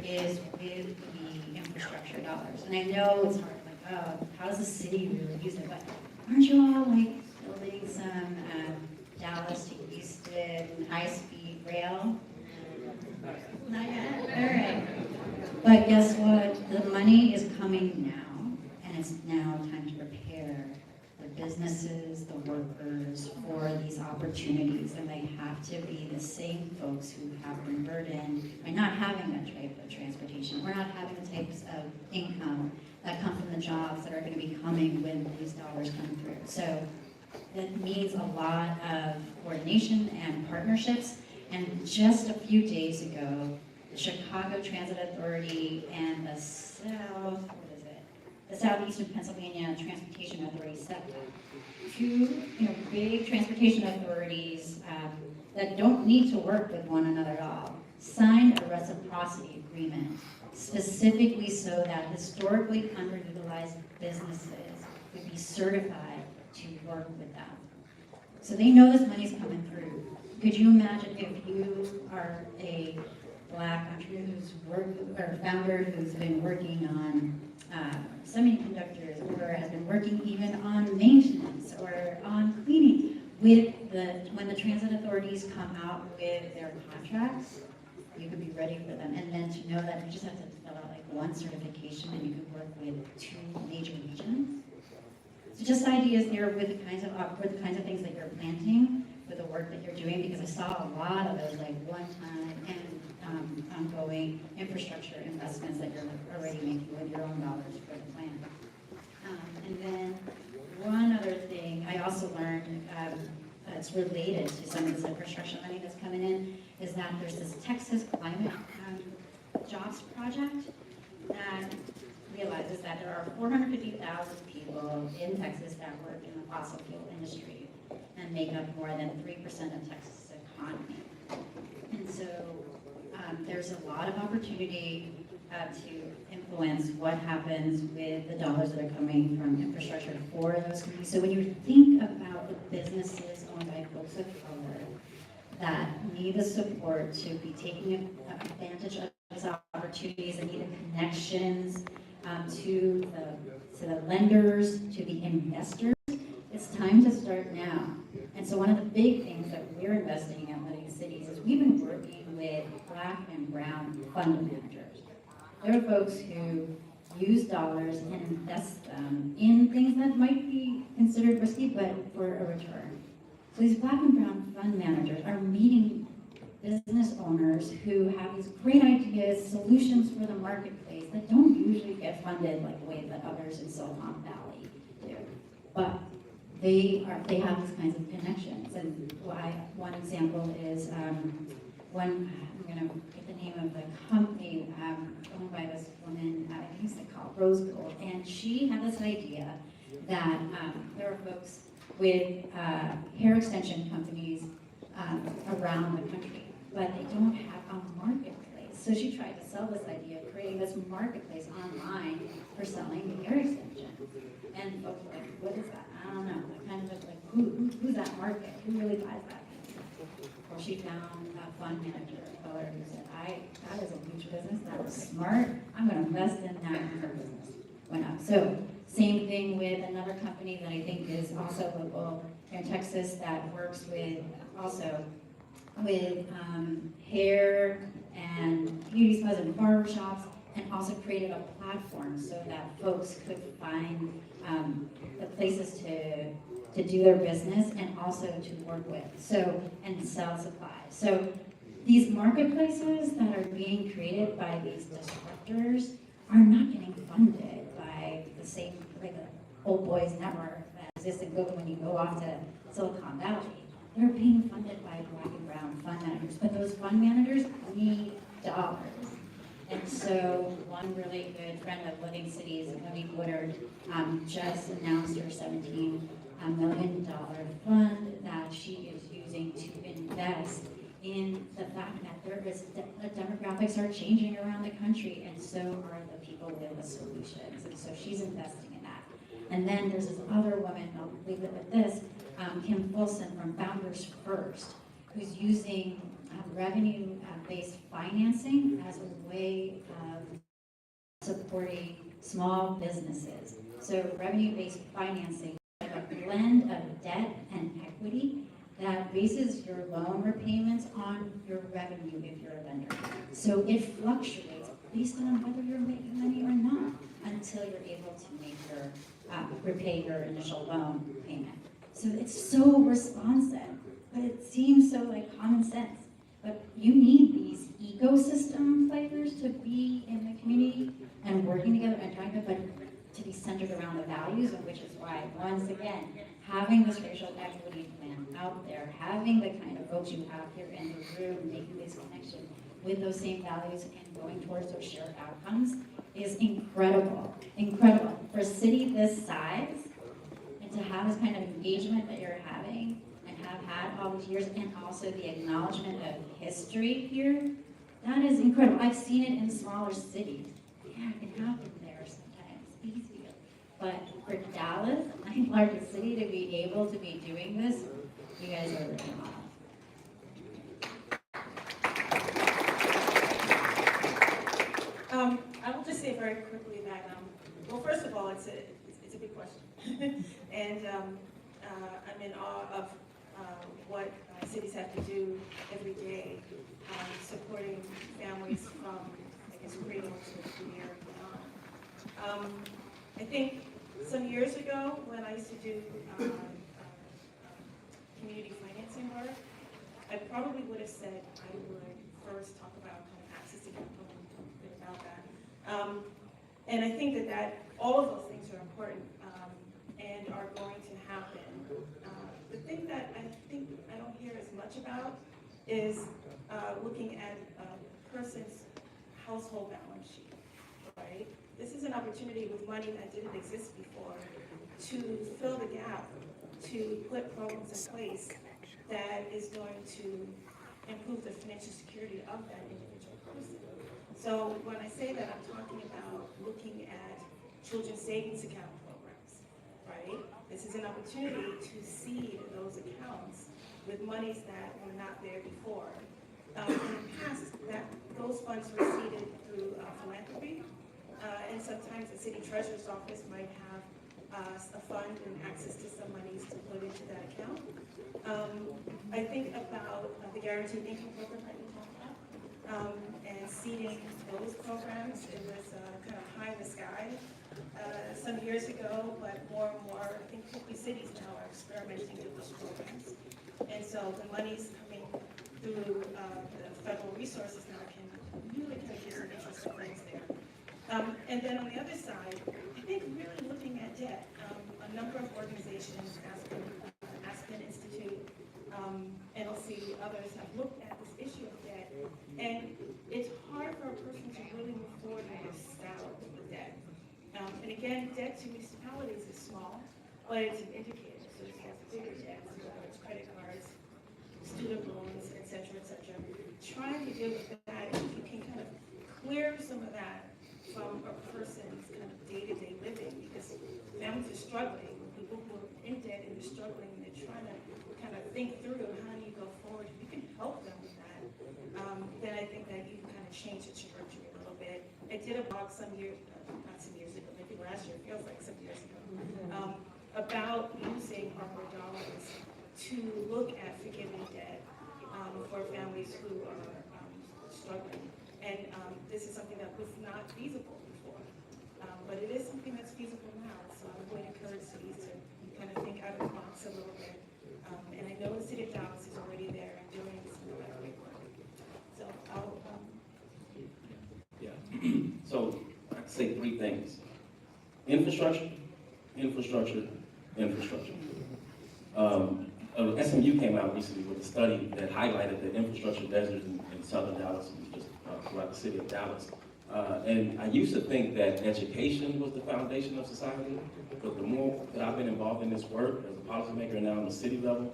is with the infrastructure dollars. And I know it's hard, like, oh, how does the city really use it? But aren't you all like building some Dallas to Houston high-speed rail? Not yet? All right. But guess what? The money is coming now, and it's now time to prepare the businesses, the workers for these opportunities, and they have to be the same folks who have been burdened by not having that type of transportation, or not having the types of income that come from the jobs that are going to be coming when these dollars come through. So that needs a lot of coordination and partnerships. And just a few days ago, the Chicago Transit Authority and the Southeastern Pennsylvania Transportation Authority, SEPTA, two big transportation authorities that don't need to work with one another at all, signed a reciprocity agreement specifically so that historically underutilized businesses would be certified to work with them. So they know this money's coming through. Could you imagine if you are a Black entrepreneur founder who's been working on semiconductors, or has been working even on maintenance or on cleaning, when the transit authorities come out with their contracts, you could be ready for them. And then to know that you just have to fill out like one certification and you could work with 2 major regions. So just ideas there with the kinds of things that you're planting, with the work that you're doing, because I saw a lot of those like one-time and ongoing infrastructure investments that you're already making with your own dollars for the plan. And then one other thing I also learned that's related to some of this infrastructure money that's coming in is that there's this Texas Climate Jobs Project that realizes that there are 450,000 people in Texas that work in the fossil fuel industry and make up more than 3% of Texas' economy. And so there's a lot of opportunity to influence what happens with the dollars that are coming from infrastructure for those communities. So when you think about the businesses owned by folks of color that need the support to be taking advantage of those opportunities and need the connections to the lenders, to the investors, it's time to start now. And so one of the big things that we're investing in at Living Cities is we've been working with Black and Brown fund managers. There are folks who use dollars and invest them in things that might be considered risky, but for a return. So these Black and Brown fund managers are meeting business owners who have these great ideas, solutions for the marketplace that don't usually get funded like the way that others in Silicon Valley do. But they have these kinds of connections. And one example is I'm gonna get the name of the company owned by this woman, I think it's called Rose Gold, and she had this idea that there are folks with hair extension companies around the country, but they don't have a marketplace. So she tried to sell this idea of creating this marketplace online for selling hair extensions. And folks were like, what is that? I don't know. I kind of was like, who's that market? Who really buys that? Well, she found a fund manager of color who said, that is a huge business. That was smart. I'm going to invest in that, and her business went up. So same thing with another company that I think is also local here in Texas that works with hair and beauty spas and barber shops, and also created a platform so that folks could find the places to do their business and also to work with, and sell supplies. So these marketplaces that are being created by these disruptors are not getting funded by the same, like the old boys network that exists when you go off to Silicon Valley. They're being funded by Black and Brown fund managers, but those fund managers need dollars. And so one really good friend of Living Cities, Monique Woodard, just announced her $17 million fund that she is using to invest in the fact that the demographics are changing around the country, and so are the people with the solutions. And so she's investing in that. And then there's this other woman, I'll leave it with this, Kim Fulson from Founders First, who's using revenue-based financing as a way of supporting small businesses. So revenue-based financing, like a blend of debt and equity that bases your loan repayments on your revenue if you're a lender. So it fluctuates based on whether you're making money or not until you're able to repay your initial loan payment. So it's so responsive, but it seems so like common sense. But you need these ecosystem players to be in the community and working together and trying to be centered around the values, and which is why, once again, having this racial equity plan out there, having the kind of folks you have here in the room, making this connection with those same values and going towards those shared outcomes is incredible. Incredible. For a city this size, and to have this kind of engagement that you're having, and have had all these years, and also the acknowledgement of history here, that is incredible. I've seen it in smaller cities. Yeah, it can happen there sometimes, easier. But for Dallas, the ninth largest city, to be able to be doing this, you guys are really awesome. I will just say very quickly that, well, first of all, it's a big question. And I'm in awe of what cities have to do every day, supporting families from, I guess, cradle to career and beyond. I think some years ago, when I used to do community financing work, I probably would have said I would first talk about kind of access to capital and talk a bit about that. And I think that all of those things are important and are going to happen. The thing that I think I don't hear as much about is looking at a person's household balance sheet, right? This is an opportunity with money that didn't exist before to fill the gap, to put programs in place that is going to improve the financial security of that individual person. So when I say that, I'm talking about looking at children's savings account programs, right? This is an opportunity to seed those accounts with monies that were not there before. In the past, those funds were seeded through philanthropy, and sometimes the city treasurer's office might have a fund and access to some monies to put into that account. I think about the guaranteed income program that you talked about, and seeding those programs. It was kind of high in the sky some years ago, but more and more, I think 50 cities now are experimenting with those programs. And so the money's coming through the federal resources now can really kind of get some interesting things there. And then on the other side, I think really looking at debt. A number of organizations, Aspen Institute, NLC, others have looked at this issue of debt. And it's hard for a person to really move forward when they're saddled with debt. And again, debt to municipalities is small, but it's an indicator. So it has bigger debts, whether it's credit cards, student loans, et cetera, et cetera. Trying to deal with that, if you can kind of clear some of that from a person's kind of day-to-day living, because families are struggling, people who are in debt and they're struggling, and they're trying to kind of think through how do you go forward. If you can help them with that, then I think that you can kind of change the trajectory a little bit. I did a blog some years, not some years ago, maybe last year, it feels like some years ago, about using ARPA dollars to look at forgiving debt for families who are struggling. And this is something that was not feasible before, but it is something that's feasible now. So I would encourage cities to kind of think out of the box a little bit. And I know the city of Dallas is already there and doing some of that great work. So I'll. Yeah. So I'd say three things: infrastructure, infrastructure, infrastructure. SMU came out recently with a study that highlighted the infrastructure desert in southern Dallas and just throughout the city of Dallas. And I used to think that education was the foundation of society, but the more that I've been involved in this work as a policymaker and now on the city level,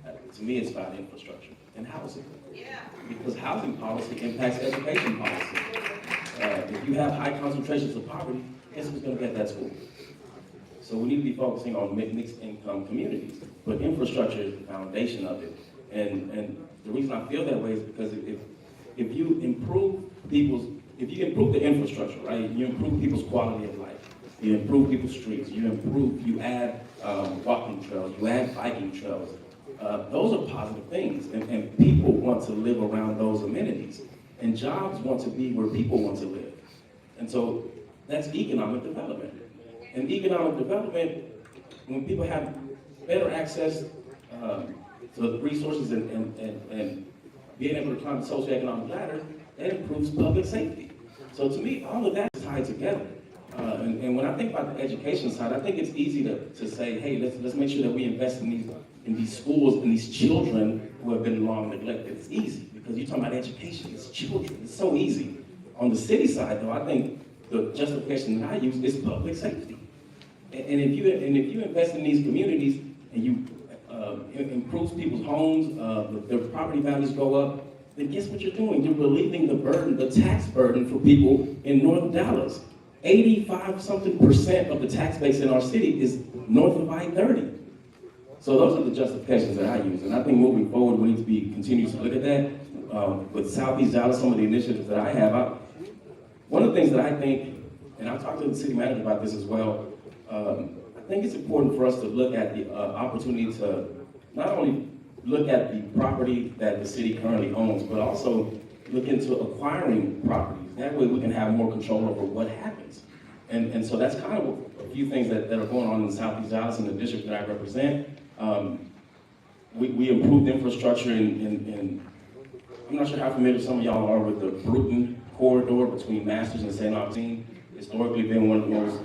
to me it's about infrastructure and housing. Yeah. Because housing policy impacts education policy. If you have high concentrations of poverty, guess who's going to get that school? So we need to be focusing on mixed income communities, but infrastructure is the foundation of it. And the reason I feel that way is because if you improve the infrastructure, right, you improve people's quality of life, you improve people's streets, you add walking trails, you add biking trails. Those are positive things, and people want to live around those amenities, and jobs want to be where people want to live. And so that's economic development. And economic development, when people have better access to resources and being able to climb the socioeconomic ladder, that improves public safety. So to me, all of that is tied together. And when I think about the education side, I think it's easy to say, hey, let's make sure that we invest in these schools and these children who have been long neglected. It's easy because you're talking about education, it's children, it's so easy. On the city side, though, I think the justification that I use is public safety. And if you invest in these communities and you improve people's homes, their property values go up, then guess what you're doing? You're relieving the burden, the tax burden for people in North Dallas. 85-something% of the tax base in our city is north of I-30. So those are the justifications that I use, and I think moving forward we need to continue to look at that. With Southeast Dallas, some of the initiatives that I have, one of the things that I think, and I've talked to the city manager about this as well, I think it's important for us to look at the opportunity to not only look at the property that the city currently owns, but also look into acquiring properties. That way we can have more control over what happens. And so that's kind of a few things that are going on in Southeast Dallas in the district that I represent. We improved infrastructure in I'm not sure how familiar some of y'all are with the Bruton corridor between Masters and St. Augustine. Historically been one of the most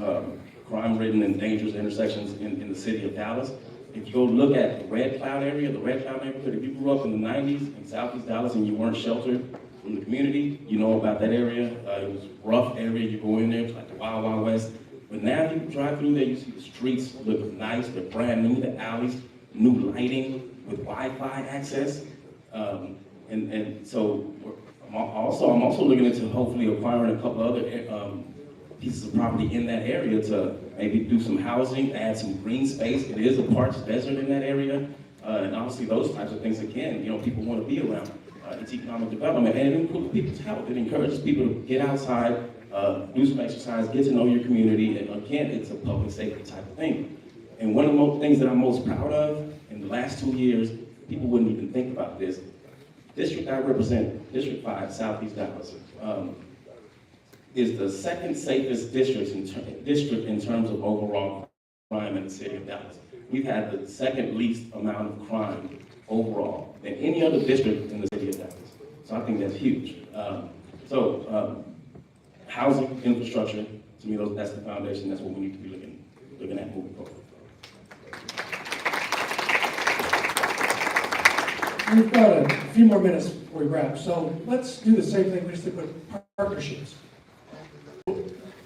crime-ridden and dangerous intersections in the city of Dallas. If you go look at the Red Cloud area, the Red Cloud neighborhood, if you grew up in the 90s in Southeast Dallas and you weren't sheltered from the community, you know about that area. It was a rough area, you go in there, it's like the Wild Wild West. But now if you drive through there, you see the streets look nice, they're brand new, the alleys, new lighting with Wi-Fi access. And so I'm also looking into hopefully acquiring a couple other pieces of property in that area to maybe do some housing, add some green space. It is a parched desert in that area. And obviously those types of things, again, people want to be around. It's economic development, and it improves people's health. It encourages people to get outside, do some exercise, get to know your community, and again, it's a public safety type of thing. And one of the things that I'm most proud of in the last 2 years, people wouldn't even think about this. District I represent, District 5, Southeast Dallas, is the second safest district in terms of overall crime in the city of Dallas. We've had the second least amount of crime overall than any other district in the city of Dallas. So I think that's huge. Housing, infrastructure, to me, that's the foundation. That's what we need to be looking at moving forward. We've got a few more minutes before we wrap, so let's do the same thing we just did with partnerships.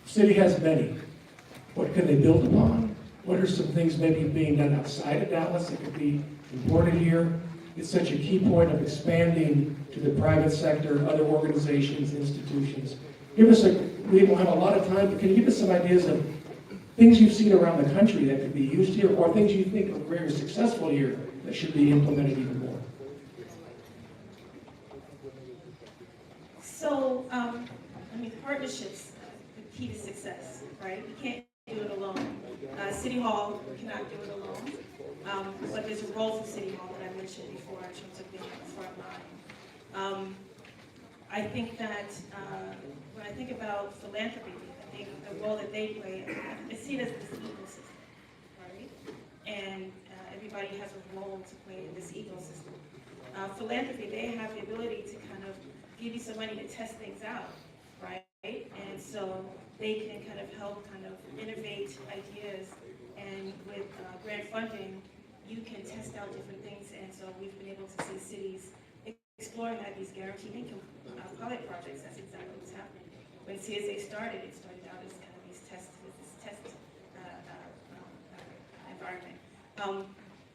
City has many. What can they build upon? What are some things maybe being done outside of Dallas that could be important here? It's such a key point of expanding to the private sector, other organizations, institutions. We won't have a lot of time, but can you give us some ideas of things you've seen around the country that could be used here, or things you think are very successful here that should be implemented even more? So, partnerships, the key to success, right? You can't do it alone. City Hall cannot do it alone. But there's a role for City Hall that I mentioned before in terms of being on the front line. I think that when I think about philanthropy, I think the role that they play, I see it as this ecosystem, right? And everybody has a role to play in this ecosystem. Philanthropy, they have the ability to kind of give you some money to test things out, right? And so they can kind of help kind of innovate ideas, and with grant funding, you can test out different things. And so we've been able to see cities exploring these guaranteed income pilot projects. That's exactly what's happening. When CSA started, it started out as kind of this test environment.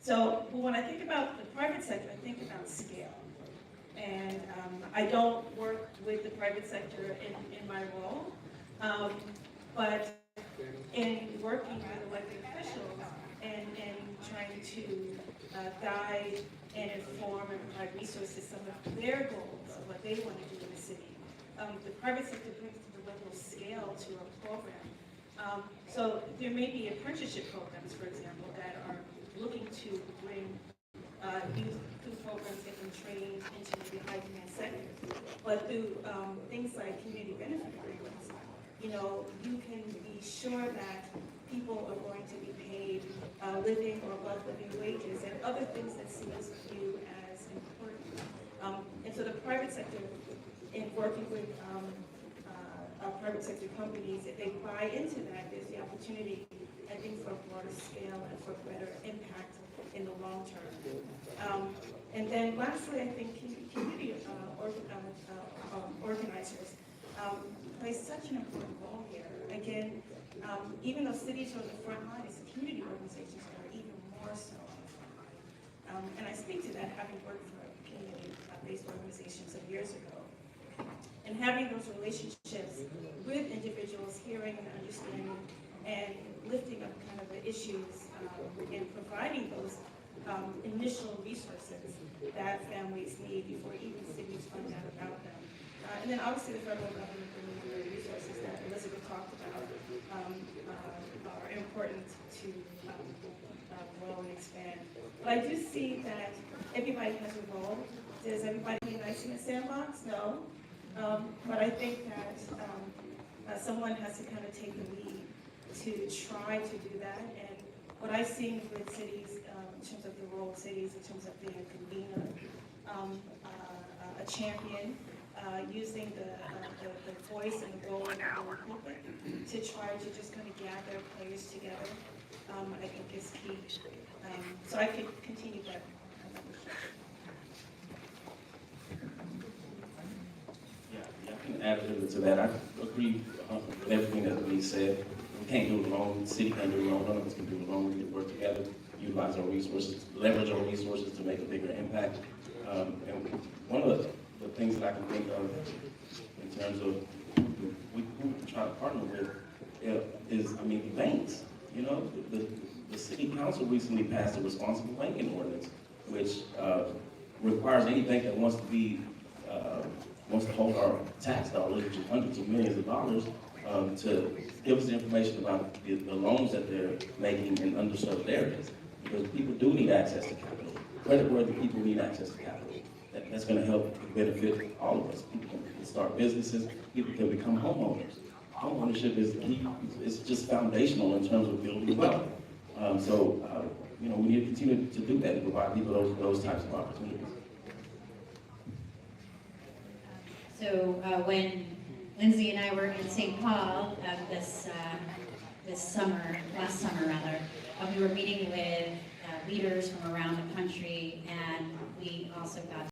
So when I think about the private sector, I think about scale. And I don't work with the private sector in my role, but in working with elected officials and trying to guide and inform and provide resources, some of their goals of what they want to do in the city. The private sector brings the level of scale to a program. So there may be apprenticeship programs, for example, that are looking to bring youth through programs, get them trained into the high demand sector. But through things like community benefit agreements, you can be sure that people are going to be paid living or above living wages and other things that cities view as important. And so the private sector, in working with private sector companies, if they buy into that, there's the opportunity, I think, for a broader scale and for better impact in the long term. And then lastly, I think community organizers play such an important role here. Again, even though cities are on the front line, it's the community organizations that are even more so on the front line. And I speak to that having worked for community-based organizations some years ago. And having those relationships with individuals, hearing and understanding, and lifting up kind of the issues and providing those initial resources that families need before even cities find out about them. And then obviously the federal government bringing the resources that Elizabeth talked about are important to grow and expand. But I do see that everybody has a role. Does everybody be nice in a sandbox? No. But I think that someone has to kind of take the lead to try to do that. And what I've seen with cities, in terms of the role of cities, in terms of being a convener, a champion, using the voice and the role of the pulpit to try to just kind of gather players together, I think is key. So I could continue that. Yeah, I can add a little bit to that. I agree with everything that Denise said. We can't do it alone. The city can't do it alone. None of us can do it alone. We need to work together, utilize our resources, leverage our resources to make a bigger impact. And one of the things that I can think of in terms of who we try to partner with is, I mean, the banks. You know, the city council recently passed a responsible banking ordinance, which requires any bank that wants to hold our tax dollars, which is hundreds of millions of dollars, to give us the information about the loans that they're making in underserved areas. Because people do need access to capital. Credit-worthy people need access to capital. That's going to help benefit all of us. People can start businesses. People can become homeowners. Homeownership is key. It's just foundational in terms of building wealth. You know, we need to continue to do that and provide people those types of opportunities. So when Lindsay and I were in St. Paul last summer, we were meeting with leaders from around the country, and we also got